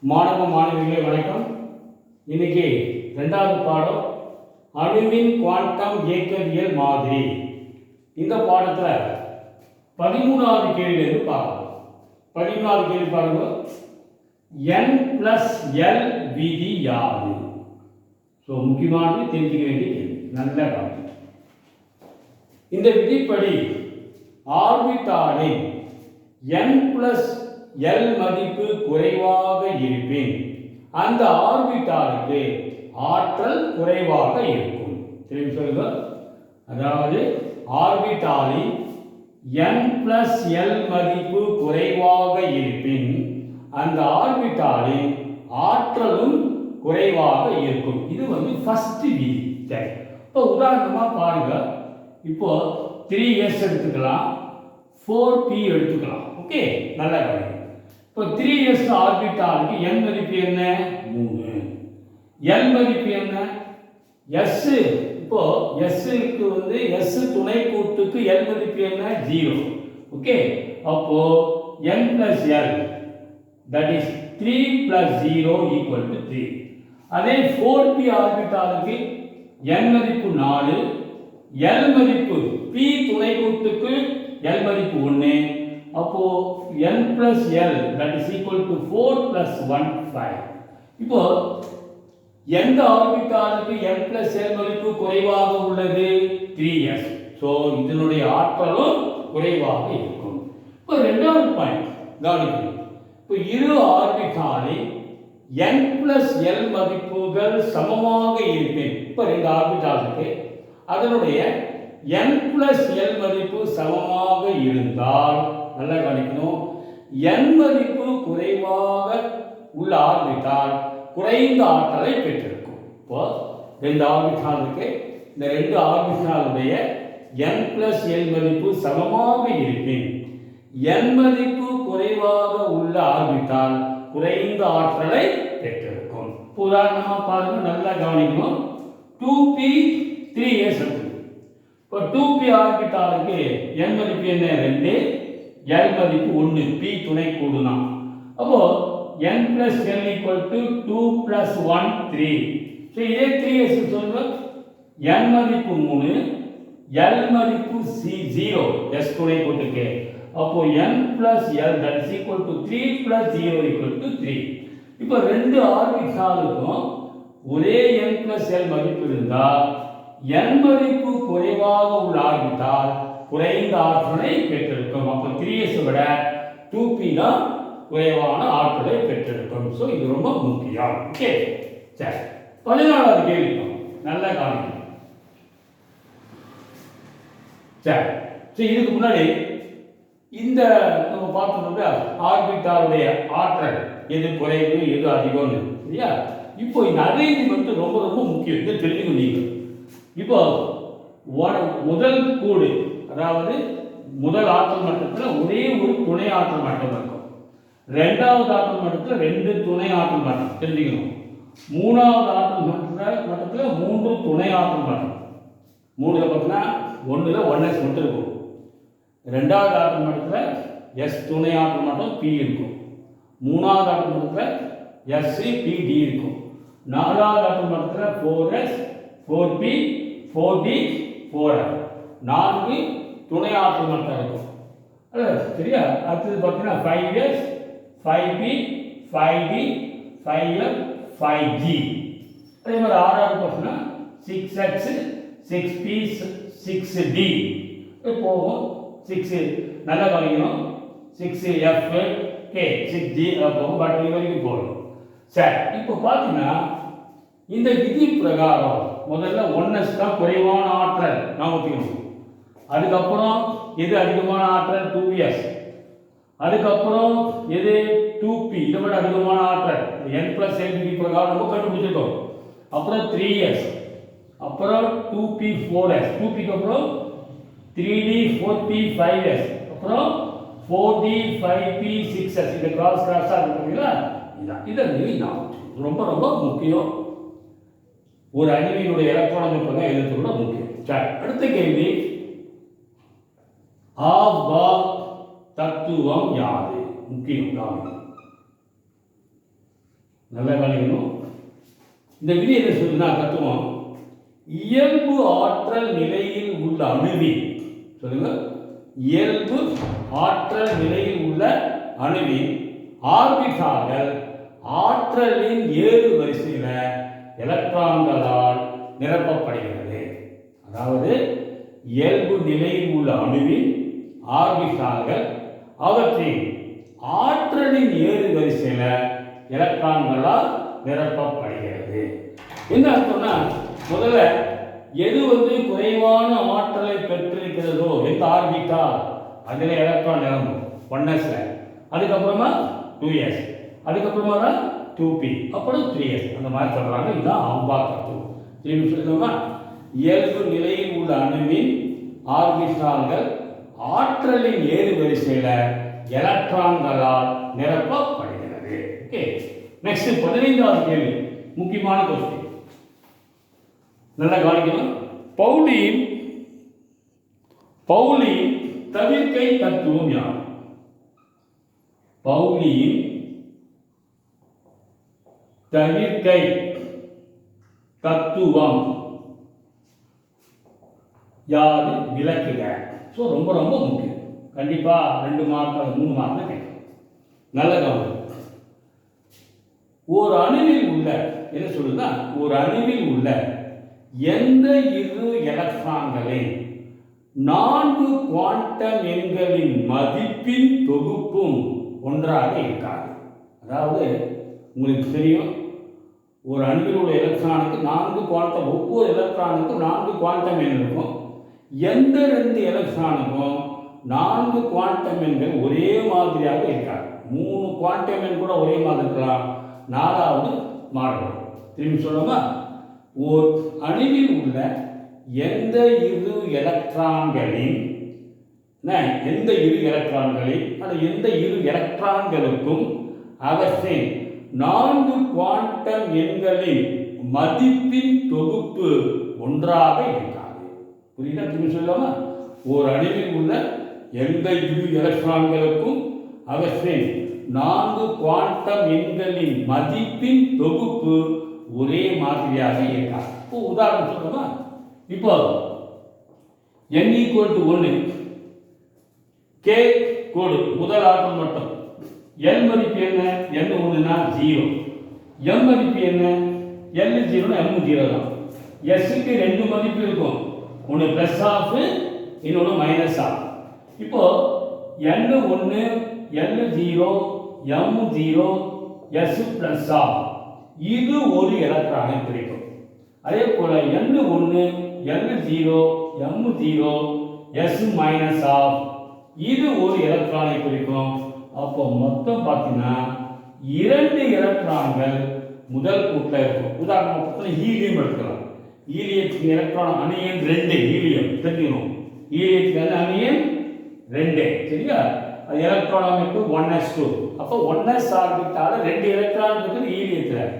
மாணவ மாணவிகளே வணக்கம். இன்னைக்கு ரெண்டாவது பாடம் அணுவின் குவாண்டம் இயக்கவியல் மாதிரி. இந்த பாடத்தில் 13வது கேள்வியிலிருந்து பார்க்கலாம். 13வது கேள்வி பாருங்க. n+l விதி யாது? ஸோ முக்கியமானது தெரிஞ்சுக்க வேண்டிய கேள்வி. நல்ல கவனம். இந்த விதிப்படி ஆர்பிட்டாலின் n+l மதிப்பு குறைவாக இருப்பின் அந்த ஆர்பிட்டாலுக்கு ஆற்றல் குறைவாக இருக்கும். திரும்பி சொல்லுங்க. அதாவது ஆர்பிட்டாலின் n+l மதிப்பு குறைவாக இருப்பின் அந்த ஆர்பிட்டாலின் ஆற்றலும் குறைவாக இருக்கும். இது ஃபர்ஸ்ட் விதி. சரி, இப்போ உதாரணமாக பாருங்க. இப்போ 3s எடுத்துக்கலாம், 4p எடுத்துக்கலாம். ஓகே, நல்லா கவனிங்க. இப்போ 3s ஆர்பிட்டாலுக்கு n மதிப்பு என்ன? 3. l மதிப்பு என்ன? s. இப்போ s க்கு s துணை கூட்டுக்கு l மதிப்பு என்ன? 0. ஓகே, அப்போ n+l that is 3 + 0 = 3. அதே 4p ஆர்பிட்டாலுக்கு n மதிப்பு 4, l மதிப்பு p துணை கூட்டுக்கு l மதிப்பு 1. அப்போ n+l that is equal to 4 + 1 5. இப்போ எந்த ஆர்பிட்டாலுக்கு n+l மதிப்பு குறைவாக உள்ளது? 3s. ஸோ இதனுடைய ஆற்றலும் குறைவாக இருக்கும். இப்போ ரெண்டாவது பாயிண்ட் கவனிக்கணும். இப்போ இரு ஆர்பிட்டாலில் n+l மதிப்புகள் சமமாக இருப்பின், இப்போ ரெண்டு ஆர்பிட்டாலுக்கு அதனுடைய n+l மதிப்பு சமமாக இருந்தால், நல்லா கவனிக்கணும், n மதிப்பு குறைவாக உள்ள ஆர்பிட்டால் குறைந்த ஆற்றலை பெற்றிருக்கும். இப்போ ரெண்டு ஆர்பிட்டாலுக்கு இந்த ரெண்டு ஆர்பிட்டாலுடைய n+l மதிப்பு சமமாக இருப்பின் n மதிப்பு குறைவாக உள்ள ஆர்பிட்டால் குறைந்த ஆற்றலை பெற்றிருக்கும். உதாரணமாக பாருங்க, நல்லா கவனிக்கணும். 2p 3s. இப்போ 2p ஆர்பிட்டாலுக்கு n மதிப்பு என்ன? 2, l மதிப்பு 1, p துணை கூடுனா. அப்போ n+l = 2 + 1 3. ஸோ இதே 3s சொல்லுங்க. n மதிப்பு 3, l மதிப்பு 0, s துணை கூட்டுக்கு. அப்போ n+l that is equal to 3 + 0 = 3. இப்போ ரெண்டு ஆர்பிட்டாலுக்கும் ஒரே n+l மதிப்பு இருந்தால் n மதிப்பு குறைவாக உள்ள ஆர்பிட்டால் குறைந்த ஆற்றலை பெற்றிருக்கும். அப்போ 3s விட 2p தான் குறைவான ஆற்றலை பெற்றிருக்கும். ஸோ இது ரொம்ப முக்கியம். ஓகே, சரி. 14வது கேள்வி நல்லா கவனிக்கணும். சரி, ஸோ இதுக்கு முன்னாடி இந்த நம்ம பார்த்தோம்னா ஆர்பிட்டாலுடைய ஆற்றல் எது குறைவு எது அதிகம்னு, சரியா? இப்போ இந்த அரேஞ்ச்மெண்ட் ரொம்ப ரொம்ப முக்கியம். இதை தெரிஞ்சுக்கணும் நீங்கள். இப்போ முதல் கூடு, அதாவது முதல் ஆற்றல் மட்டத்தில் ஒரே ஒரு துணை ஆற்றல் மட்டம் இருக்கும். ரெண்டாவது ஆற்றல் மட்டத்தில் 2 துணை ஆற்றல் மட்டம் தெரிஞ்சுக்கணும். மூணாவது ஆற்றல் மட்டத்தில் 3 துணை ஆற்றல் மட்டம். 3ல் பார்த்தீங்கன்னா 1ல் 1s மட்டும் இருக்கும். ரெண்டாவது ஆற்றல் மட்டத்தில் s துணை ஆற்றல் மட்டம் p இருக்கும். மூணாவது ஆற்றல் மட்டத்தில் s p d இருக்கும். நாலாவது ஆற்றல் மட்டத்தில் 4s 4p 4d 4f 4 துணை ஆற்றல் மட்டம் இருக்கும். சரியா? அடுத்தது பார்த்தீங்கன்னா 5s 5p 5d 5f 5g. அதே மாதிரி ஆறாவது பார்த்தீங்கன்னா 6x 6p 6d போகும். 6 நல்லா கவனிக்கணும். 6f k 6g போகும். பட் இது வரைக்கும் போகும். சரி, இப்போ பார்த்தீங்கன்னா இந்த விதி பிரகாரம் முதல்ல 1s தான் குறைவான ஆற்றல் நாம் ஒத்துக்கணும். அதுக்கப்புறம் எது அதிகமான ஆற்றல்? 2s. அதுக்கப்புறம் எது? 2p, இதை விட அதிகமான ஆற்றல் n+l விதி பிரகாரம் நம்ம கண்டுபிடிச்சிருக்கோம். அப்புறம் 3s, அப்புறம் 2p 4s, 2pக்கு அப்புறம் 3d 4p 5s, அப்புறம் 4d 5p 6s. இந்த கிராஸாக இருக்குங்களா? இதான் ரொம்ப ரொம்ப முக்கியம். ஒரு அணுவினுடைய எலக்ட்ரான் அமைப்பு எழுதுறதுல முக்கியம். சரி, அடுத்த கேள்வி. தத்துவம் யாது? முக்கியம். நல்லா கவனிக்கணும். இந்த விதி என்ன சொல்லுன்னா தத்துவம், இயல்பு ஆற்றல் நிலையில் உள்ள அணுவின், சொல்லுங்க, இயல்பு ஆற்றல் நிலையில் உள்ள அணுவின் ஆர்பிட்டால்கள் ஆற்றலின் ஏறு வரிசையில் எலக்ட்ரான்களால் நிரப்பப்படுகிறது. அதாவது இயல்பு நிலையில் உள்ள அணுவின் ஆர்பிட்டால்கள் அவற்றின் ஆற்றலின் ஏறு வரிசையில் எலக்ட்ரான்களால் நிரப்பப்படுகிறது. என்ன அர்த்தம்னா, முதல்ல எது குறைவான ஆற்றலை பெற்றிருக்கிறதோ, எந்த ஆர்பிட்டால் அதில் எலக்ட்ரான் நிரம்பும் 1s, அதுக்கப்புறமா 2s, அதுக்கப்புறமா தான் 2p, அப்புறம் 3s, அந்த மாதிரி சொல்றாங்க. இதுதான் ஆம்பா தத்துவம். திரும்பி சொல்லணுமா, இயல்பு நிலையில் உள்ள அணுவின் ஆர்பிட்டால்கள் ஆற்றலின் ஏறு வரிசையில் எலக்ட்ரான்களால் நிரப்பப்படுகிறது. ஓகே, நெக்ஸ்ட் 15வது கேள்வி, முக்கியமான கொஸ்டின், நல்லா கவனிக்கணும். பவுலியின் தவிர்க்கை தத்துவம் யார்? பவுலியின் தவிர்க்கை தத்துவம் யாது விளக்குக. ஸோ ரொம்ப ரொம்ப முக்கியம். கண்டிப்பா 2 மார்க் 3 மார்க் கேட்கும். நல்ல கவனம். ஒரு அணுவில் உள்ள, என்ன சொல்லுதுன்னா, ஒரு அணுவில் உள்ள எந்த 2 எலக்ட்ரான்களின் 4 குவாண்டம் எண்களின் மதிப்பின் தொகுப்பும் ஒன்றாக இருக்காது. அதாவது உங்களுக்கு தெரியும், ஒரு அணுவில் உள்ள எலக்ட்ரானுக்கு 4 குவாண்டம், ஒவ்வொரு எலக்ட்ரானுக்கும் 4 குவாண்டம் எண் இருக்கும். எந்த 2 எலக்ட்ரானுக்கும் 4 குவாண்டம் எண்கள் ஒரே மாதிரியாக இருக்காது. 3 குவாண்டம் எண் கூட ஒரே மாதிரி இருக்கலாம், 4வது மாறுபடும். திரும்பி சொல்லணுமா, ஓர் அணுவில் உள்ள எந்த 2 எலக்ட்ரான்களின் எந்த 2 எலக்ட்ரான்களின் அல்லது எந்த 2 எலக்ட்ரான்களுக்கும் அவற்றின் 4 குவாண்டம் எண்களின் மதிப்பின் தொகுப்பு ஒன்றாக இருக்காது. புரியுதா? திரும்பி சொல்லலாமா, ஓர் அணுவில் உள்ள எந்த 2 எலக்ட்ரான்களுக்கும் அவற்றின் 4 குவாண்டம் எண்களின் மதிப்பின் தொகுப்பு ஒரே மாதிரியாக இருக்காது. இப்போ உதாரணம் சொல்லணுமா, இப்போ n = 1, k கோடு முதல் ஆற்றல் மட்டும், l மதிப்பு என்ன, n 1னா 0, m மதிப்பு என்ன, l 0னா m 0 தான். s க்கு 2 மதிப்பு இருக்கும், ஒன்று பிளஸ் ஆஃப், இன்னொன்று மைனஸ் ஆஃப். இப்போ n 1, l 0, m 0, s plus half, இது ஒரு எலக்ட்ரானை குறிக்கும். அதே போல n 1, l 0, m 0, s minus of, இது ஒரு எலக்ட்ரானை குறிக்கும். அப்போ மொத்தம் பார்த்தீங்கன்னா 2 எலக்ட்ரான்கள் முதல் கூட்டில் இருக்கும். உதாரணமாக ஹீலியம் எடுக்கலாம். ஹீலியத்தின் எலக்ட்ரான் அணு எண் 2, ஹீலியம் தெரிஞ்சுக்கணும். ஹீலியத்தின் அணு எண் 2, சரியா? அது எலக்ட்ரான் அமைப்பு 1s2. அப்போ 1s ஆர்பிட்டால 2 எலக்ட்ரான் இருக்குது ஹீலியத்தில்.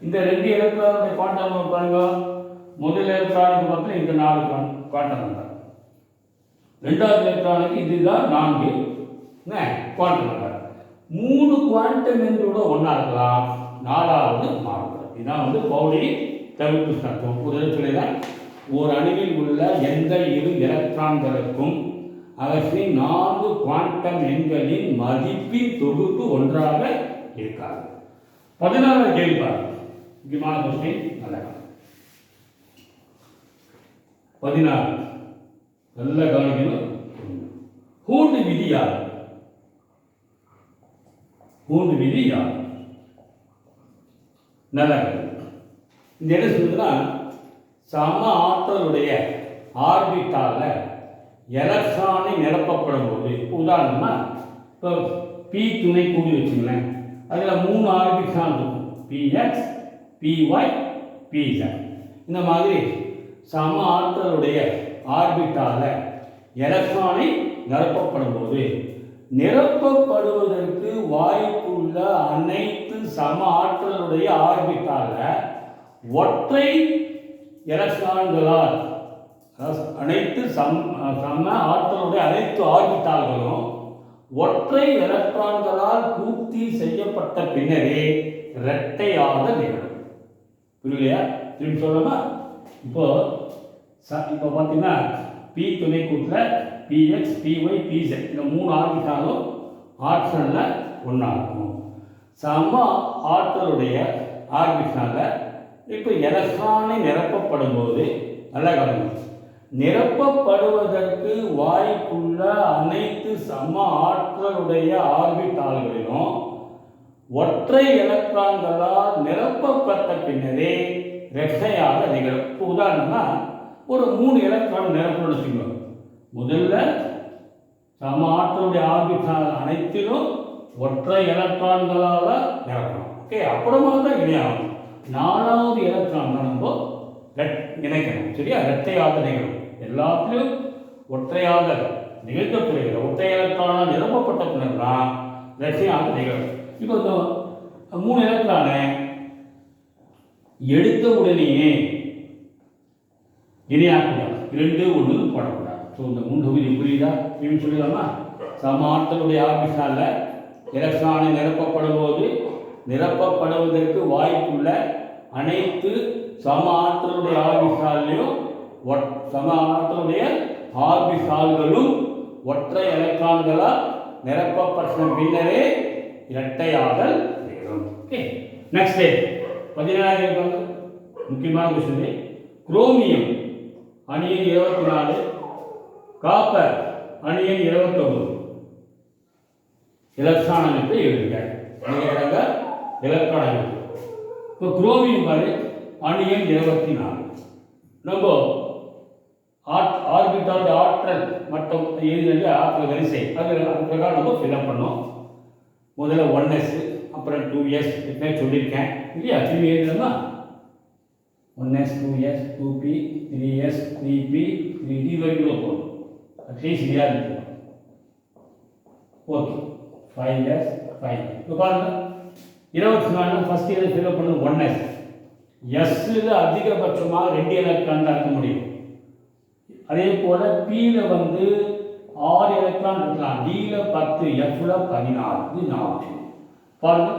இந்த 2 எலக்ட்ரானுடைய குவாண்டம் நம்பர் பாருங்க. முதல் எலக்ட்ரானுக்கு பார்த்தா இந்த 4 குவாண்டம் நம்பர், ரெண்டாவது எலக்ட்ரானுக்கு இதுதான் 4 குவாண்டம் நம்பர். 3 குவாண்டம் எண்ணோட ஒன்றா இருக்கலாம், 4வது மாறுபடும். இதுதான் பவுலி தவிர்ப்பு தத்துவம். உதாரணத்துலாம், ஒரு அணுவில் உள்ள எந்த 2 எலக்ட்ரான்களுக்கும் அவற்றின் 4 குவாண்டம் எண்களின் மதிப்பின் தொகுப்பு ஒன்றாக இருக்காது. 16வது கேள்வி பாருங்க, முக்கியமான கொஸ்டின். நல்ல 16 நல்ல கவனிக்கணும். ஹூண்ட் விதி யார்? ஹூண்ட் விதி யார்? நல்ல இந்த என்ன சொல்லுதுன்னா, சம ஆற்றலுடைய ஆர்பிட்டால எலக்ட்ரானை நிரப்பப்படும் போது, இப்போ உதாரணமா இப்போ பி துணை கூடி வச்சுங்களேன், அதில் 3 ஆர்பிட்டால் இருக்கும், பிஎக்ஸ், பிஒய், பிஇசட். இந்த மாதிரி சம ஆற்றலுடைய ஆர்பிட்டால எலக்ட்ரானை நிரப்பப்படும் போது நிரப்பப்படுவதற்கு வாய்ப்புள்ள அனைத்து சம ஆற்றலுடைய ஆர்பிட்டால ஒற்றை எலக்ட்ரான்களால், அனைத்து சம ஆற்றலுடைய அனைத்து ஆர்பிட்டால்களும் ஒற்றை எலக்ட்ரான்களால் பூர்த்தி செய்யப்பட்ட பின்னரே இரட்டையாக நிகழும். புரியலையா? திரும்பி சொல்லணுமா? இப்போ பார்த்தீங்கன்னா பி துணை கூட்டில் பிஎக்ஸ் பிஒய் பிசெட் இந்த 3 ஆர்பிட்டாலும் ஆற்றலில் ஒன்றா இருக்கும். சம ஆற்றலுடைய ஆர்பிட்டாலில் இப்போ எலக்ட்ரானை நிரப்பப்படும் போது நல்லா கவனிக்கும், நிரப்பப்படுவதற்கு வாய்ப்புள்ள அனைத்து சம ஆற்றலுடைய ஆர்பிட்டால்களிலும் ஒற்றை எலக்ட்ரான்களால் நிரப்பப்பட்ட பின்னரே இரட்டையாக நிகழும். இப்போ உதாரணமாக ஒரு 3 எலக்ட்ரான் நிரப்பணும்னு வச்சுக்கோங்க. முதல்ல சம ஆற்றலுடைய ஆர்பிட்டால் அனைத்திலும் ஒற்றை எலக்ட்ரான்களால் நிரப்பணும். ஓகே, அப்புறமா தான் இணையாகும். 4வது எலக்ட்ரான் நம்ம இணைக்கணும். சரியா? இரட்டையாக நிகழும். எல்லாத்திலும் ஒற்றையாக நிகழ்த்தப்படுகிற ஒற்றை எலக்ட்ரானால் நிரப்பப்பட்ட பின்னர் தான் இரட்டையாக நிகழும். இப்போ இந்த 3 எலக்ட்ரானை எடுத்த உடனேயே இணையாக்கூடாது, 2 1 போடக்கூடாது. ஸோ இந்த 3 தொகுதி புரியுதா? இப்படின்னு சொல்லிடலாமா? சம ஆற்றலுடைய ஆர்பிட்டாலில் எலக்ட்ரானை நிரப்பப்படும் போது நிரப்பப்படுவதற்கு வாய்ப்புள்ள அனைத்து சம ஆற்றலுடைய ஆர்பிட்டாலையும் சம ஆற்றலுடைய ஆர்பிட்டால்களும் ஒற்றை எலக்ட்ரான்களால் நிரப்பப்பட்ட பின்னரே இரட்டையாக நிகழும். ஓகே, நெக்ஸ்ட் 17 முக்கியமான கொஸ்டின். குரோமியம் அணியின் 24, காப்பர் அணியின் 29 எலக்ட்ரான் அமைப்பை எழுதுக. எலக்ட்ரான் அமைப்பு. இப்போ குரோமியம் பாரு அணியின் 24. நம்ம ஆர்பிட்டால் ஆற்றல் மட்டம் எழுதினது ஆற்றல் வரிசை அது பிரகாரம் நம்ம ஃபில்அப் பண்ணோம். முதல்ல 1s, அப்புறம் 2s சொல்லியிருக்கேன் இல்லையா? திரும்பி எழுதலாமா? 1s 2s 2p 3s 3p 3d வரைக்கும் போகணும். அட்லீஸ்ட் சரியாக இருக்கும். Okay, 5s 5. இப்போ பாருங்க 24 ஃபர்ஸ்ட் இயர் ஃபில்அப் பண்ணது 1s. எஸ்ஸில் அதிகபட்சமாக 2 எலக்ட்ரான் தான் இருக்க முடியும். அதே போல் பியில் 6 எலக்ட்ரான் இருக்கலாம், டியில் 10, எஃப்ல 14. இது 4 பாருங்க.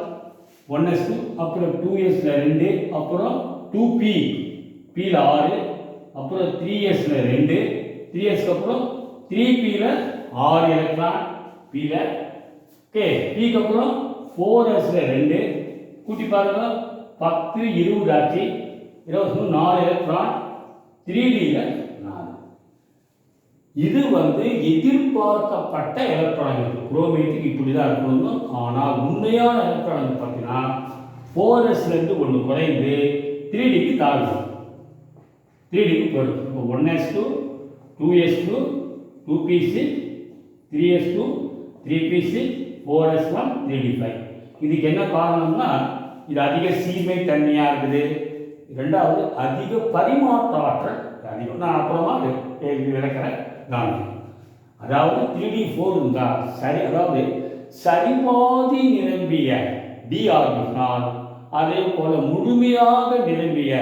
1s, அப்புறம் 2sல 2, அப்புறம் 2p பியில் 6, அப்புறம் 3sல 2, 3sக்கு அப்புறம் 3pல 6 எலக்ட்ரான் பியில். ஓகே, பிக்கு அப்புறம் 4sல 2 கூட்டி பாருங்க 10 20 ஆச்சு. 4 எலக்ட்ரான் 3dல 4. இது எதிர்பார்க்கப்பட்ட எலக்ட்ரான். குரோமேட்டுக்கு இப்படி தான் இருக்கணும். ஆனால் உண்மையான எலக்ட்ரான் பார்த்தீங்கன்னா 4sலேருந்து 1 குறைந்து 3dக்கு தாழ்வு, 3dக்கு போயிடும். இப்போ 1s2 2s2 2p6 3s2 3p6 4s1 3d5. இதுக்கு என்ன காரணம்னா இது அதிக சீமை தன்மையாக இருக்குது. 2வது அதிக பரிமாற்ற ஆற்றல் அதிகம். நான் அப்புறமா விளக்கிறேன். அதாவது 3d4 இருந்தால் சரி, அதாவது சரிபாதி நிரம்பிய டி ஆர்பிட்டால், அதே போல முழுமையாக நிரம்பிய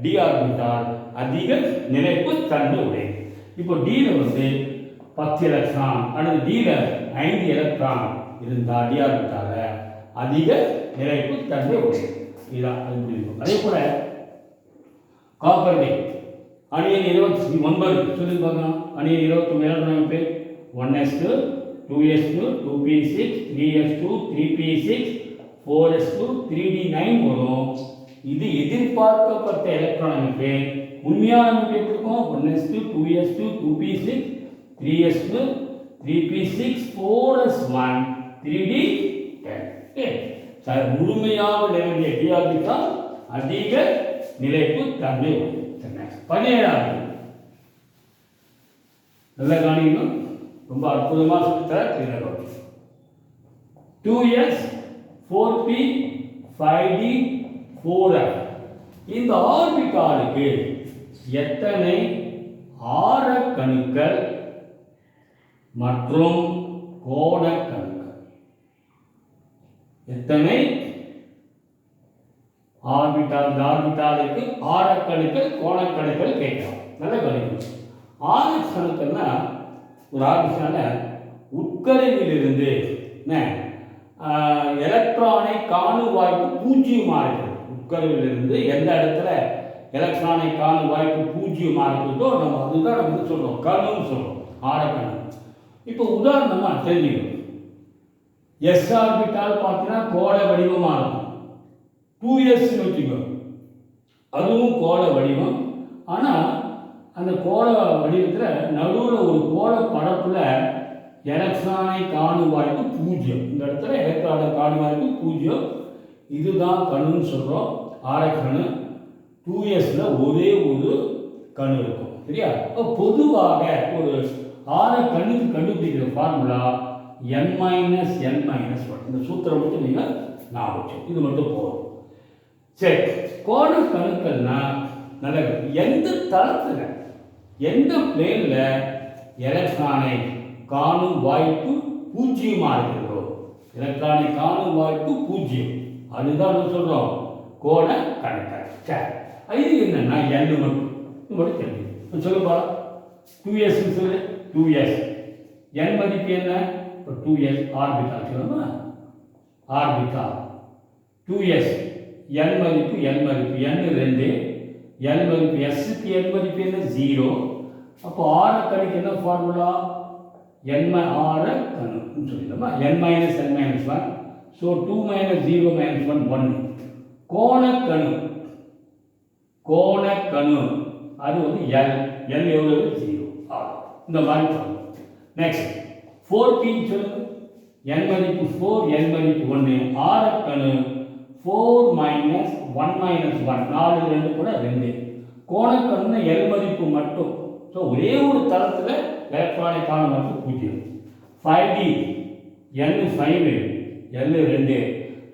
டி ஆர்பிட்டால் அதிக நிலைப்பு தன்மை உடையது. இப்போ டியில் 10 எலக்ட்ரான் அல்லது டியில் 5 எலக்ட்ரான் இருந்தால் டி ஆர்பிட்டால அதிக நிலைப்பு தன்மை உடையது. இதுதான் அது முடியும். அதே போல காப்பர் அணியின் 29 சொல்லி பார்க்கலாம். அணியின் 29 எலக்ட்ரான் அமைப்பு 1s2 2s2 2p6 3s2 3p6 4s2 3d9 வரும். இது எதிர்பார்க்கப்பட்ட எலக்ட்ரான் அமைப்பு. உண்மையான அமைப்பு எப்படி இருக்கும்? 1s2 2s2 2p6 3s2 3p6 4s1 3d10. Sir, முழுமையாக நிரம்பிய டி ஆர்பிட்டால் அதிக நிலைப்பு தன்மை உடையது. 17 நல்ல காணிக்கணும். ரொம்ப அற்புதமாக சொல்லித்தர 2s 4p 5d 4f. இந்த ஆர்பிட்டாலுக்கு எத்தனை ஆரக்கணுக்கள் மற்றும் கோணக்கணுக்கள்? எத்தனை ஆர்பிட்டாலுக்கு ஆரக்கணுக்கள் கோணக்கணுக்கள் கேட்கலாம். நல்ல கணிக்கணும். ஆரக்கணுக்கள்னா ஒரு ஆர்பிட்டால உட்கருவிலிருந்து எலக்ட்ரானை காணும் வாய்ப்பு பூஜ்ஜியமாக இருக்குது. உட்கருவிலிருந்து எந்த இடத்துல எலக்ட்ரானை காணும் வாய்ப்பு பூஜ்ஜியமாக இருக்குதோ நம்ம அதுதான் நம்ம சொல்கிறோம், கணுன்னு சொல்கிறோம், ஆரக்கணு. இப்போ உதாரணமாக தெரிஞ்சுக்கணும், எஸ் ஆர்பிட்டால் பார்த்தீங்கன்னா கோள வடிவமாக இருக்கும். 2s வச்சுக்கோ, அதுவும் கோள வடிவம். ஆனால் அந்த கோள வடிவத்தில் நடுவில் ஒரு கோள பரப்பில் எலக்ட்ரானை காணும் வாய்ப்பு பூஜ்ஜியம். இந்த இடத்துல எலக்ட்ரானை காணும் வாய்ப்பு பூஜ்ஜியம். இதுதான் கணுன்னு சொல்கிறோம், ஆரக்கணு. 2sல ஒரே ஒரு கணு இருக்கும், சரியா? இப்போ பொதுவாக ஒரு ஆரக்கணுக்கு கண்டுபிடிக்கிற ஃபார்முலா n-n-1. இந்த சூத்திரம் மட்டும் நீங்கள் ஞாபகம், இது மட்டும் போதும். சரி, கோண கணுக்கள்னா நல்லது. எந்த தளத்தில் எந்த பிளேனில் எலக்ட்ரானை காணும் வாய்ப்பு பூஜ்ஜியமாக இருக்கிறதோ, எலக்ட்ரானை காணும் வாய்ப்பு பூஜ்ஜியம், அதுதான் நம்ம சொல்கிறோம் கோண கணுக்கள். சரி, இது என்னன்னா n மட்டும், இது மட்டும் தெரியும். சொல்லுப்பா, 2s சொல்லு. 2s n மதிப்பு என்ன? இப்போ 2s ஆர்பிட்டால் சொல்லுமா, ஆர்பிட்டால் 2s n மதிப்பு n 2, n மதிப்பு sக்கு n மதிப்பு என்ன? 0. அப்போ ஆரக்கணுக்கு என்ன ஃபார்முலா? ஆரக்கணு சொல்லிடலாமா, n-n-1. ஸோ 2 - 0 - 1 1. கோணக்கணு, கோணக்கணு அது வந்து l எவ்வளவு? 0. இந்த மாதிரி சொல்லுங்க. நெக்ஸ்ட் 4p சொல்லுங்க. n மதிப்பு 4, n மதிப்பு 1. ஆரக்கணு 4 - 1 - 1, 4 2 கூட 2. கோணக்கணு l மதிப்பு மட்டும். ஸோ ஒரே ஒரு தளத்தில் எலக்ட்ரானை காணும் வாய்ப்பு பூஜ்ஜியம். 5d n 5, l 2.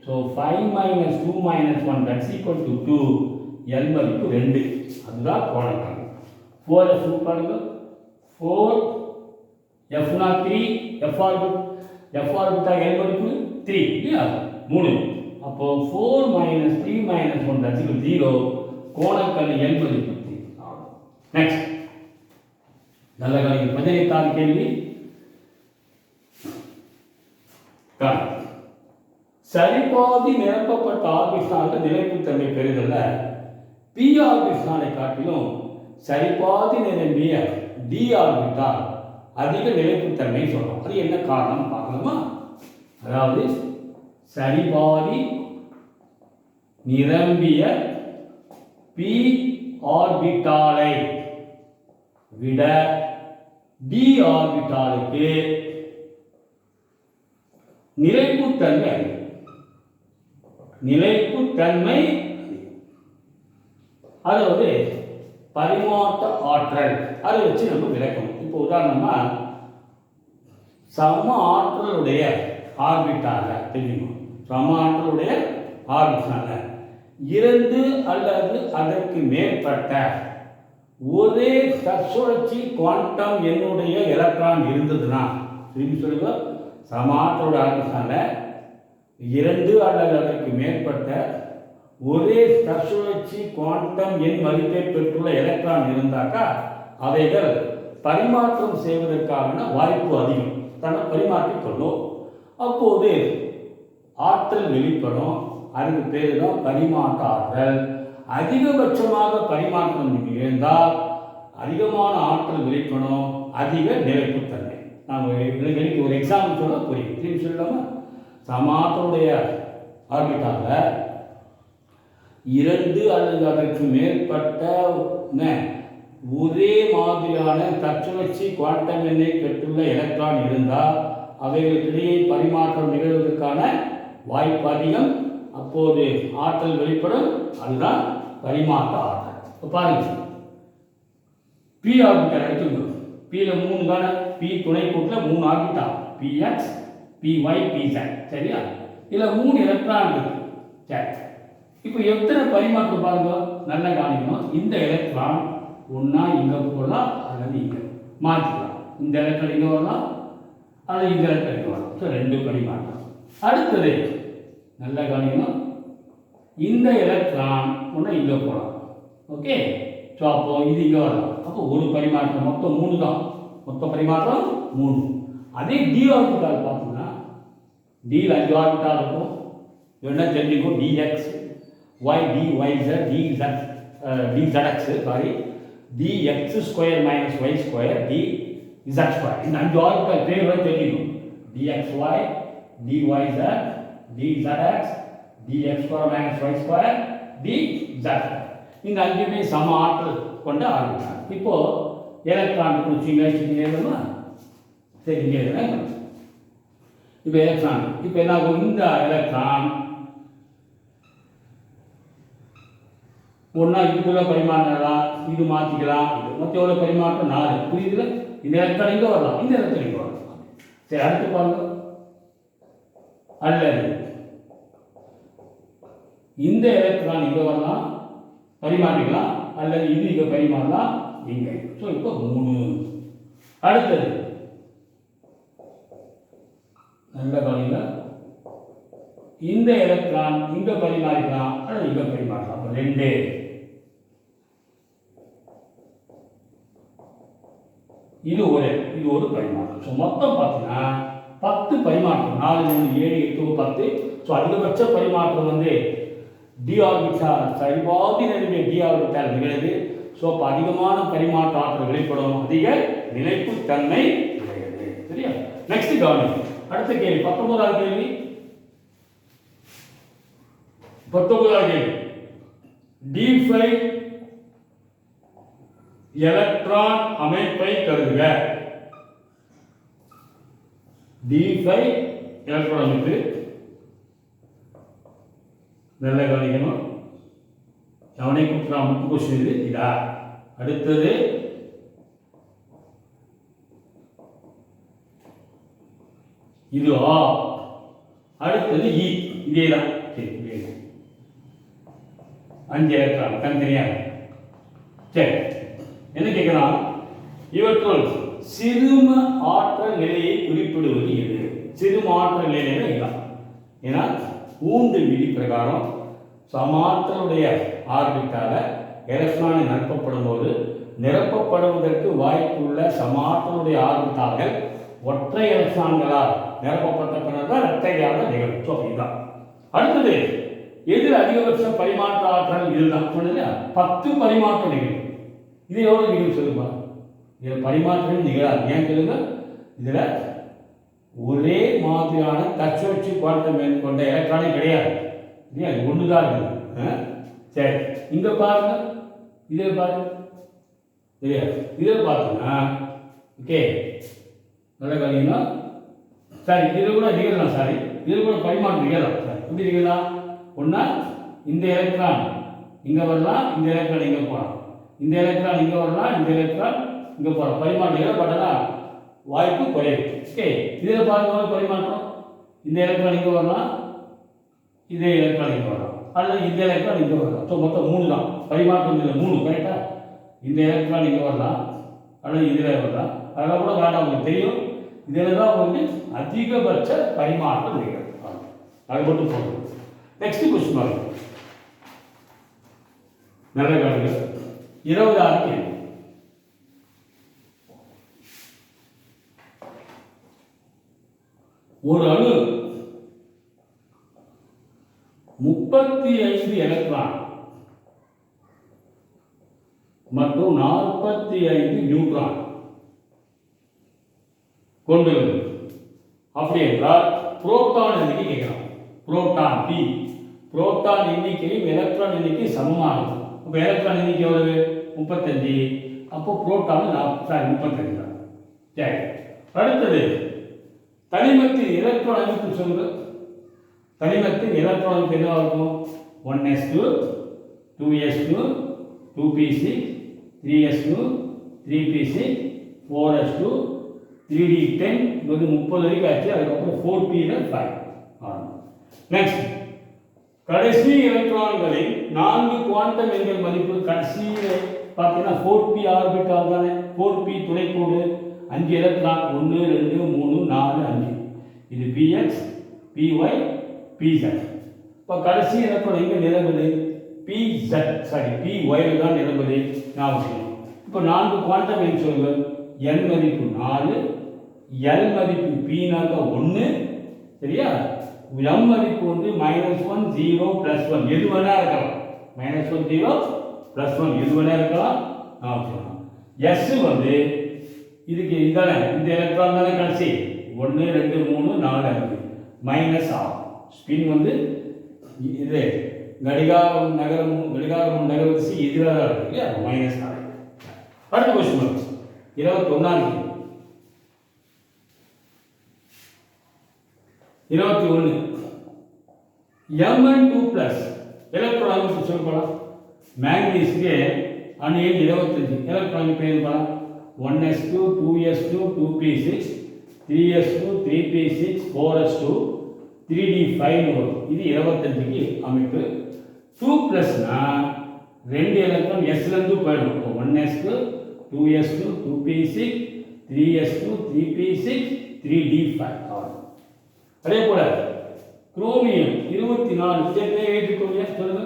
So 5 - 2 - 1 that's equal to 2. l மதிப்பு 2. அதுதான் கோணக்கணு. 4s பாருங்க, 4 f0 3, f ஆர்பிட்டால் l மதிப்பு 3 இல்லையா, 3. அப்போ 4 - 3 - 1 தட்ஸ் ஈக்குவல் 0. கோணக்கணு l மதிப்பு 3. நெக்ஸ்ட் நல்ல கவனிங்க, 18வது கேள்வி. சரிபாதி நிரப்பப்பட்ட ஆர்பிட்டால் நிலைப்புத்தன்மை பெறுதல்ல p ஆர்பிட்டாலை காட்டிலும் சரிபாதி நிரம்பிய d ஆர்பிட்டால் அதிக நிலைப்புத்தன்மை சொல்றோம். அது என்ன காரணம் பார்க்கலாமா? அதாவது சரிபாதி நிரம்பிய p ஆர்பிட்டாலை விட d ஆர்பிட்டாலுக்கு நிலைப்புத்தன்மை நிலைப்புத்தன்மை அதாவது பரிமாற்ற ஆற்றல், அதை வச்சு நம்ம விளக்கணும். இப்போ உதாரணமா சம ஆற்றலுடைய ஆர்பிட்டால தெரியுமா, சம ஆற்றலுடைய ஆர்பிட்டால 2 அல்லது அதற்கு மேற்பட்ட ஒரே தற்சுழற்சி குவாண்டம் எண்ணுடைய எலக்ட்ரான் இருந்ததுன்னா, திரும்பி சொல்லுங்க, சம ஆற்றலுடைய ஆர்பிட்டால 2 அல்லது அதற்கு மேற்பட்ட ஒரே தற்சுழற்சி குவாண்டம் எண் மதிப்பை பெற்றுள்ள எலக்ட்ரான் இருந்தாக்கா அவைகள் பரிமாற்றம் செய்வதற்கான வாய்ப்பு அதிகம், தன்னை பரிமாற்றிக் கொள்ளும். அப்போது ஆற்றல் வெளிப்படும், அதுக்கு பேர் தான் பரிமாற்ற ஆற்றல். அதிகபட்சமாக பரிமாற்றம் இருந்தால் அதிகமான ஆற்றல் வெளிப்படும், அதிக நிலைப்புத்தன்மை. நான் ஒரு எக்ஸாம்பிள் சொல்ல புரியும், திரும்பி சொல்லலாமா? சமாற்றலுடைய ஆர்பிட்டால 2 அல்லது அதற்கு மேற்பட்ட ஒரே மாதிரியான தற்சுழற்சி குவாண்டம் எண்ணை பெற்றுள்ள எலக்ட்ரான் இருந்தால் அவைகளுக்கிடையே பரிமாற்றம் நிகழ்வதற்கான வாய்ப்பு அதிகம், அப்போது ஆற்றல் வெளிப்படும், அதுதான் பரிமாற்ற ஆற்றல். இப்போ பாருங்க, பி ஆர்பிட்டால் எடுத்துக்கணும். பியில் 3 தானே, பி துணை கூட்டில் 3 ஆர்பிட்டால், பிஎக்ஸ் பிஒய் பிசெட், சரியா? இதில் 3 எலக்ட்ரான் இருக்கு. சரி, இப்போ எத்தனை பரிமாற்றம் பாருங்க, நல்லா கவனிக்கணும். இந்த எலக்ட்ரான் ஒன்றா இங்கே போடலாம் அல்லது இங்கே மாற்றிக்கலாம். இந்த எலக்ட்ரான் இங்கே வரலாம் அல்லது இந்த எலக்ட்ரான் இங்கே வரலாம். ஸோ 2 பரிமாற்றம். அடுத்தது நல்லா கவனிக்கணும், இந்த எலக்ட்ரான் ஒன்று இங்கே போகலாம். ஓகே, ஸோ அப்போ இது இங்கே வரலாம். அப்போ ஒரு பரிமாற்றம், மொத்தம் 3 தான், மொத்த பரிமாற்றம் 3. அதே டி ஆர்பிட்டால் பார்த்தீங்கன்னா டியில் 5 ஆர்பிட்டால் இருக்கும். என்ன தெரிஞ்சுக்கும், d x y d y z d z x sorry d x square minus y square d z square. இந்த 5 ஆர்பிட்டால் பேர் தெரிஞ்சுக்கும். dxy dyz dzx dx square minus y square dz. இந்த 5மே சம ஆற்றல் கொண்ட ஆர்பிட்டால். இப்போ எலக்ட்ரான் குறிச்சிங்க எழுதணுமா? சரி, இங்கே எழுதுறேன். இப்போ எலக்ட்ரான் இப்போ என்ன ஆகும், இந்த எலக்ட்ரான் ஒன்றா இதுக்குள்ள பரிமாறலாம், இது மாற்றிக்கலாம். இது மொத்தம் எவ்வளோ பரிமாற்றம் 4. புரியுதுல? இந்த எலக்ட்ரான் இங்கே வரலாம், இந்த எலக்ட்ரான் இங்கே வரலாம். சரி, அடுத்து பாருங்க. அல்லது இந்த எலக்ட்ரான் இங்கே வரலாம், பரிமாறிக்கலாம், அல்லது இது இங்கே பரிமாறலாம், இங்கே. ஸோ இப்போ 3. அடுத்தது நல்ல கவனிங்க, இந்த எலக்ட்ரான் இங்கே பரிமாறிக்கலாம், அல்லது இங்கே பரிமாறலாம். அப்போ 2. இது ஒரு பரிமாற்றம். ஸோ மொத்தம் பார்த்தீங்கன்னா 10 பரிமாற்றம். 4 3 7 8 10. ஸோ அதிகபட்ச பரிமாற்றம் வந்து டி ஆர்பிட்டால் சரிபாதி நெருங்கிய டி ஆர்பிட்டால் நிகழ்து. ஸோ அப்போ அதிகமான பரிமாற்ற ஆற்றல் வெளிப்படும், அதிக நிலைப்புத்தன்மை நிகழ்கிறது. சரியா? நெக்ஸ்ட் கவனிங்க, அடுத்த கேள்வி 19வது கேள்வி. 19வது கேள்வி, d5 எலக்ட்ரான் அமைப்பை கருதுக. d5 எலக்ட்ரான் அமைப்பு நல்ல கவனிக்கணும். அவனை கூப்பிட்டு முக்கிய கொஸ்டின் இது இதா. அடுத்தது இது ஆ, அடுத்தது இ. இதே தான். சரி, 5 எலக்ட்ரான் தனித்தனியாக. சரி, என்ன கேட்கலாம், இவற்றுள் சிறும ஆற்றல் நிலையை குறிப்பிடுவது எது? சிறும ஆற்றல் நிலையில இதுதான். ஏன்னா ஊண்டு விதி பிரகாரம் சமாற்றலுடைய ஆர்பிட்டால எலக்ட்ரானை நிரப்பப்படும் போது நிரப்பப்படுவதற்கு வாய்ப்புள்ள சமாற்றலுடைய ஆர்பிட்டால்கள் ஒற்றை எலக்ட்ரான்களால் நிரப்பப்பட்ட பின்னர் தான் இரட்டையாக நிகழும். ஸோ இதுதான். அடுத்தது எதில் அதிகபட்ச பரிமாற்ற ஆற்றல்? இதுதான் சொன்னது 10 பரிமாற்ற நிகழ்வு. இது எவ்வளோ நிகழ்வு சொல்லுமா? இதில் பரிமாற்றம் நிகழாது. ஏன் சொல்லுங்க, இதில் ஒரே மாதிரியான தச்சுவச்சு குவாண்டம் கொண்ட எலக்ட்ரானே கிடையாது. இல்லையா? அது ஒன்று தான் இருக்குது. சரி, இங்கே பாருங்க, இதில் பாருங்க. சரியா? இதில் பார்த்தோன்னா ஓகே நல்ல கவனிங்கன்னா சரி, இதில் கூட நிகழலாம். சாரி, இதில் கூட பரிமாற்றம் நிகழலாம். சார் எப்படி நிகழலாம்? ஒன்றா இந்த எலக்ட்ரான் இங்கே வரலாம், இந்த எலக்ட்ரான் இங்கே போகலாம், இந்த எலக்ட்ரான் இங்கே வரலாம், இந்த எலக்ட்ரான் இங்கே போகலாம். பரிமாற்றம் நிகழப்பட்டதா வாய்ப்பு குறைவு. ஓகே, இதில் பாருங்க பரிமாற்றம். இந்த எலக்ட்ரான் இங்கே வரலாம், இதே எலக்ட்ரான் இங்கே வரலாம், அல்லது இந்த எலக்ட்ரான் இங்கே வரலாம். ஸோ மொத்தம் 3 தான் பரிமாற்றம். இதில் 3 கரெக்டாக. இந்த எலக்ட்ரான் இங்கே வரலாம், அல்லது இதில் வரலாம். அதெல்லாம் கூட வேண்டாம், உங்களுக்கு தெரியும். இதில் தான் வந்து அதிகபட்ச பரிமாற்றம் நிகழும். அது மட்டும் போதும். நெக்ஸ்ட் கொஸ்டின் பாருங்க, நல்ல கவனிங்க. 20வது கேள்வி. ஒரு அணு 35 எலக்ட்ரான் மற்றும் 45 நியூட்ரான் கொண்டுள்ளது. அப்படி என்றால் புரோட்டான் எண்ணிக்கை கேட்கலாம். புரோட்டான் பி, புரோட்டான் எண்ணிக்கையும் எலக்ட்ரான் எண்ணிக்கை சமமாகும். அப்போ எலக்ட்ரான் எண்ணிக்கை எவ்வளவு? 35. அப்போ புரோட்டான் 35 தான். சரி, அடுத்தது தனிமத்தின் எலக்ட்ரான் அமைப்பு சொல்லுங்க. தனிமத்தின் எலக்ட்ரான் அமைப்பு என்னவா இருக்கும்? 1s2 2s2 2p6 3s2 3p6 4s2 3d10 இது வந்து 30 வரைக்கும் ஆச்சு. அதுக்கப்புறம் 4p 5. நெக்ஸ்ட், கடைசி எலக்ட்ரான்களின் 4 குவாண்டம் எண்கள் மதிப்பு. கடைசியில் பார்த்தீங்கன்னா 4p ஆர்பிட்டால் தானே. 4p துணைக்கோடு, 5 electron 1 2 3 4 5. இது px py pz. இப்போ கடைசி எலக்ட்ரான் எங்கே நிரம்புது? pz சாரி py தான் நிரம்புது. ஞாபகம். இப்போ 4 குவாண்டம் எண் சொல்லுங்கள். n மதிப்பு 4, எல் மதிப்பு பீனாக்க 1 சரியா. எம் மதிப்பு வந்து -1 0 +1 எது வேணா இருக்கலாம். -1 0 +1 எது வேணா இருக்கலாம். எஸ் வந்து இதுக்கு இதானே இந்த எலக்ட்ரான் தானே கடைசி 1 2 3 4 5 மைனஸ் ஆகும். ஸ்பின் வந்து இது கடிகாரம் நகர திசை எதிராக இருக்கு இல்லையா, மைனஸ் ஆகும். அடுத்த கொஸ்டின் 21 21 Mn2+ எலக்ட்ரான் சொல்லலாம். மேக்னீசியத்துக்கு அணியில் 25 எலக்ட்ரான் பேர் பண்ணலாம். 1s2 2s2 2p6 3s2 3p6 4s2 3d5 வரும். இது 25க்கு அமைப்பு. 2+னா ரெண்டு எலக்ட்ரான் s ல இருந்து போயிடும். 1s2 2s2 2p6 3s2 3p6 3d5 ஆகும். அதே போல குரோமியம் 24 இதே எழுதிக்கோங்க சொல்லுங்க.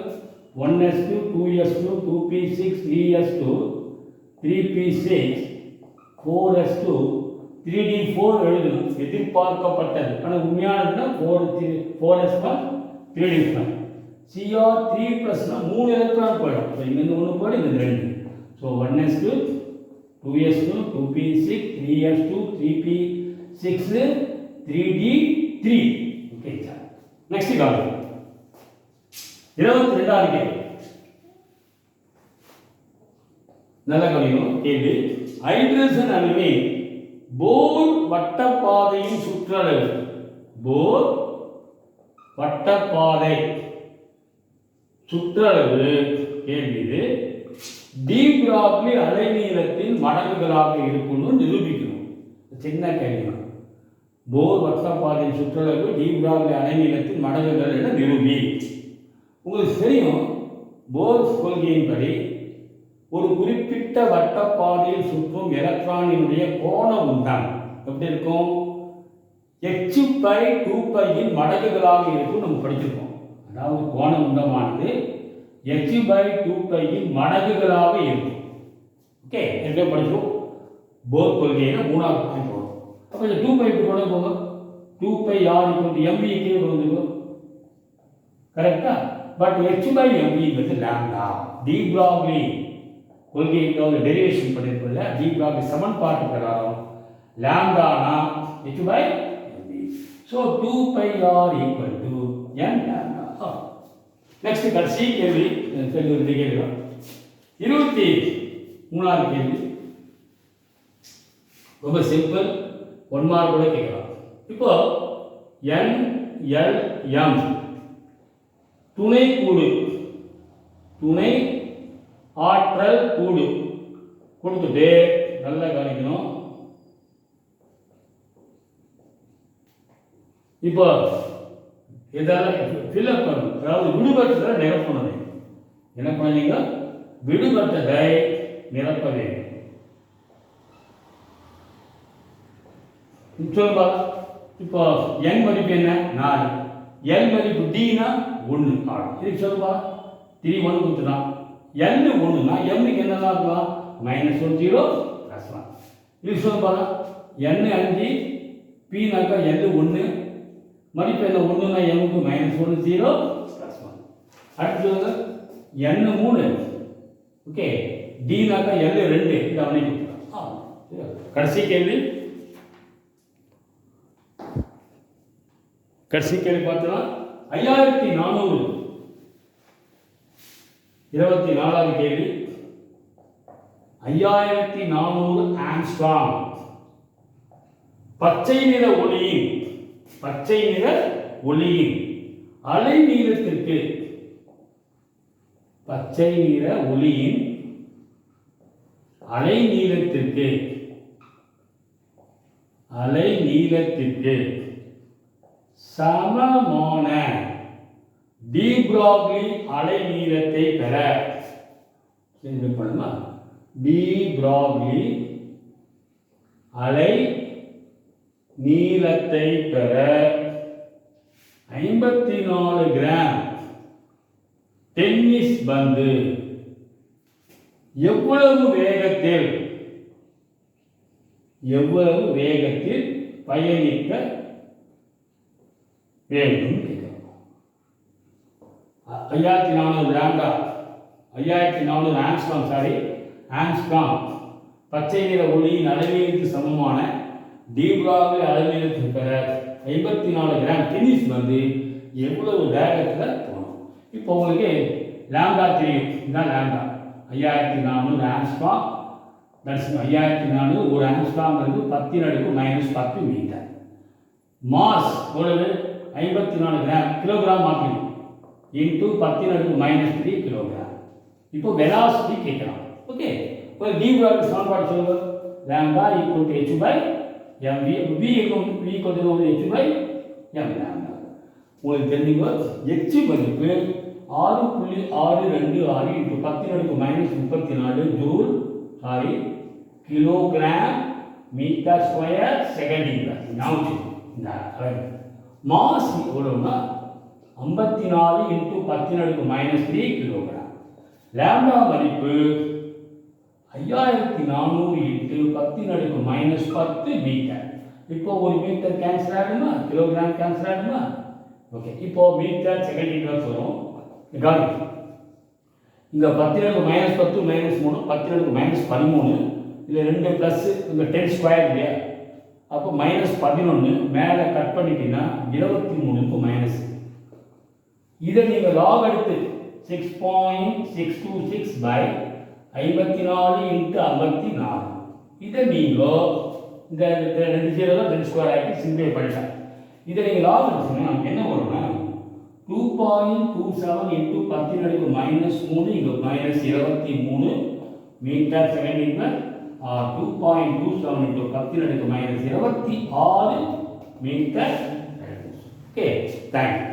1s2 2s2 2p6 3s2 3p6 4s2 3d4 எழுதணும். எதிர்பார்க்கப்பட்டது ஆனால் உண்மையானதுன்னா 4s1 3d5. Cr3+னா 3 எலக்ட்ரான் போயிடும். ஸோ இங்கேருந்து 1 போயிடும், இங்கே 2. So 1s2 2s2 2p6 3s2 3p6 3d3. Okay sir. Next காலம் 22வது கேள்வி. நல்ல கவனிக்கணும் கேள்வி. ஹைட்ரஜன் அணுவின் போர் வட்டப்பாதையின் சுற்றளவு. போர் வட்டப்பாதை சுற்றளவு கேள்வி இது. டி பிராக்லி அலைநீளத்தின் மடங்குகளாக இருக்கும்னு நிரூபிக்கணும். சின்ன கேள்வி. போர் வட்டப்பாதையின் சுற்றளவு டி பிராக்லி அலைநீளத்தின் மடங்குகள் என நிரூபி. உங்களுக்கு தெரியும் போர் கொள்கையின்படி ஒரு குறிப்பிட்ட வட்டப்பாதையில் சுற்றும் எலக்ட்ரானினுடைய கோண உந்தம் எப்படி இருக்கும்? h/2π மடங்குகளாக இருக்கும். நம்ம படிச்சிருக்கோம். அதாவது கோண உந்தமானது h/2π மடங்குகளாக இருக்கும். ஓகே, என்ன படிச்சோம்? போர் கொள்கையில 3வது பாயிண்ட் வரும். அப்போ இந்த 2π கொண்டு போங்க. 2πr = mv கீழே வந்துடும். கரெக்டா? But h/mv lambda. De Broglie கொள்கைக்காக டெரிவேஷன் பண்ணிருக்கோம்ல, டி பிராக்லி சமன்பாட்டு பிரகாரம் லாம்டானா h/mv. So 2πr = n lambda. Next கடைசி கேள்வி. கேள்வி 23வது கேள்வி. ரொம்ப சிம்பிள், 1 மார்க் கூட கேட்கலாம். இப்போ NLM துணை கூடு, துணை ஆற்றல் கூடு கொடுத்துட்டு நல்லா கவனிக்கணும். இப்போ இதெல்லாம் ஃபில்அப் பண்ணணும். அதாவது விடுபட்டதை நிரப்பணும். என்ன பண்ணீங்க? விடுபட்டதை நிரப்ப வேண்டும். சொல்லுப்பா. இப்போ n மதிப்பு என்ன? 4. l மதிப்பு dனா 1 ஆகும். இதுக்கு சொல்லுப்பா. 3 1 கொடுத்துட்டான். l 1னா m க்கு என்னதான் இருக்கலாம்? -1 0 +1. இதுக்கு சொல்லுப்பா. n 5 p னாக்கா l 1 மதிப்பு என்ன? 1னா m க்கு -1 0 +1. அடுத்து n 3. ஓகே, d னாக்கா l 2 இத அவனே கொடுத்துட்டான். கடைசி கேள்வி பார்த்தோம்னா 5400 24வது கேள்வி. 5400 ஆங்ஸ்ட்ராம் பச்சை நிற ஒளியின் அலை நீளத்திற்கு சமமான டி பிராக்லி அலை நீளத்தை பெற டி பிராக்லி அலை நீளத்தை பெற 54 கிராம் டென்னிஸ் பந்து எவ்வளவு வேகத்தில் பயணிக்க வேண்டும் கேட்கிறோம். 5400 லாம்டா, 5400 ஆங்ஸ்ட்ராம், ஆங்ஸ்ட்ராம் பச்சை நிற ஒளியின் அளவீடுக்கு சமமான டீப்ராவில் அளவீடுக்கு பெற 54 கிராம் டென்னிஸ் வந்து எவ்வளவு வேகத்தில் போகணும். இப்போ உங்களுக்கு லாம்டா தெரியும், இதுதான் லாம்டா. 5400 ஆங்ஸ்ட்ராம், தட்ஸ் 5400 ஒரு ஆங்ஸ்ட்ராம்ங்கிறது 10⁻⁻10 மீட்டர். மாஸ் எவ்வளவு? 54 கிராம், கிலோகிராம் மாற்றணும், இன்டூ 10⁻³ கிலோகிராம். இப்போ வெலாசிட்டி கேட்கலாம். ஓகே, ஒரு டீப்ராவில் சமன்பாடு சொல்லுங்க. Lambda equal to h by mv, v equal to h by m lambda. உங்களுக்கு தெரிஞ்சுக்கோ, h மதிப்பு 6.626 into 10⁻⁻34 joule kilogram metre square second inverse. இந்த மாஸ் எவ்வளவுனா 54 இன்டூ 10⁻³ கிலோகிராம். லாம்டா மதிப்பு 5400 இன்டூ 10⁻⁻10 மீட்டர். இப்போ ஒரு மீட்டர் கேன்சல் ஆகுமா, கிலோகிராம் கேன்சல் ஆகுமா? ஓகே, இப்போ மீட்டர் செகண்ட் இன்வெர்ஸ் வரும். கவனிங்க, இங்கே 10⁻⁻10 -3, 10⁻⁻13, இதில் 2 ப்ளஸ், இங்கே 10 ஸ்கொயர் இல்லையா, அப்போ -11 மேலே கட் பண்ணிட்டீங்கன்னா 23க்கு மைனஸ். இதை நீங்கள் லாக் எடுத்து 6.626 பை 54 இன்ட்டு 54, இதை நீங்கள் இந்த 2 0 தான் 2 ஸ்கொயர் ஆகிட்டு சிம்பிளை பண்ணிட்டேன். இதை நீங்கள் லாக் எடுத்துங்கன்னா என்ன வரும்னா 2.27 இன்ட்டு 10⁻⁻3 இங்கே -23 metre second inverse, 2.27 into 10⁻⁻26 metre. Okay, thank you.